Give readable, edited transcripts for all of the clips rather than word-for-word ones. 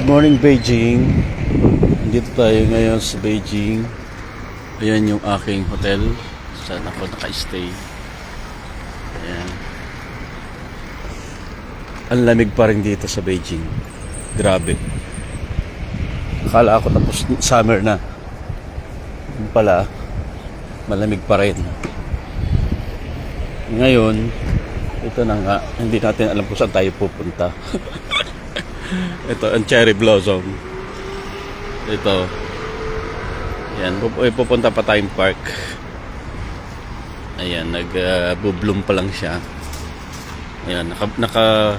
morning Beijing. Dito tayo ngayon sa Beijing. Ayan yung aking hotel. Saan ako naka-stay. Ayan. Ang lamig pa rin dito sa Beijing. Grabe. Akala ako tapos summer na. Yung pala, malamig pa rin. Ngayon, ito na nga, hindi natin alam kung saan tayo pupunta. Ito, ang cherry blossom. Ito. Ayan, pupunta pa tayong park. Ayan, nag-bloom pa lang siya. Ayan, naka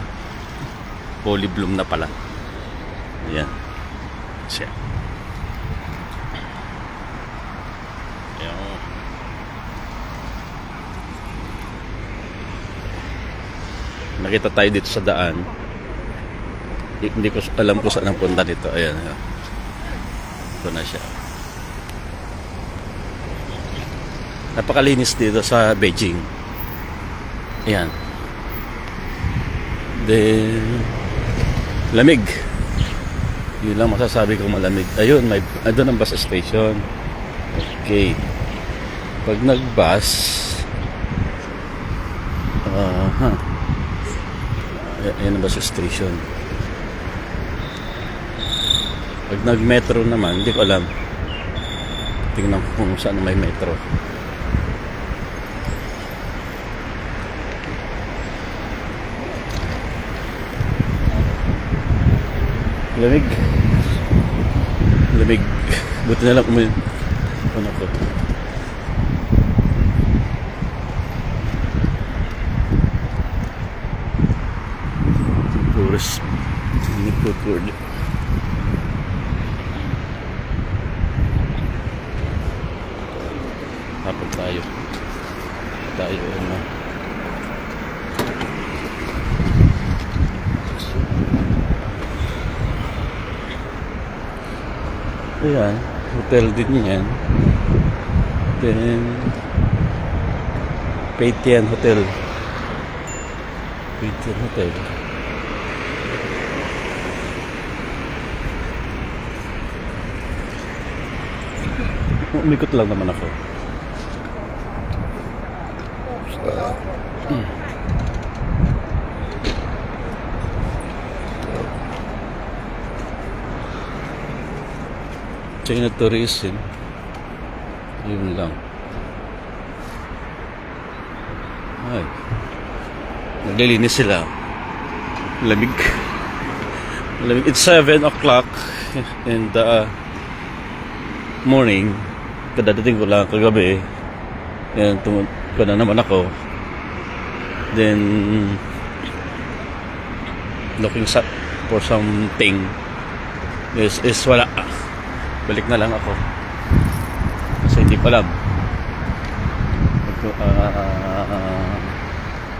poly bloom na pala. Ayan. Siya. Ayan. Nakita tayo dito sa daan. Hindi ko alam kung saan ang punta nito. Ayan. Ito na siya. Napakalinis dito sa Beijing. Ayan. Then lamig. Yun lang masasabi kong malamig. Ayun, doon ang bus station. Okay. Pag nag-bus, ayan ang bus station. Pag nag-metro naman, hindi ko alam. Tingnan ko kung saan may metro. Lamig. Lamig. Buti na lang ano ko. Tourist. Hindi ko tour. Hapon tayo. Tayo na. Ayan, hotel din yan. Then Peitian Hotel. Peitian Hotel. Umikot lang naman ako. China tourism. Yun lang. Ay. Naglilinis sila. Lamig. Lamig. It's 7 o'clock in the morning. Kadadating ko lang kagabi. Yan, ko na naman ako. Then looking for something is wala. Balik na lang ako kasi hindi ko alam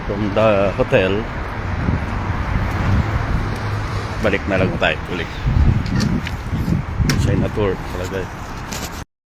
from the hotel balik na lang tayo ulit China tour talaga.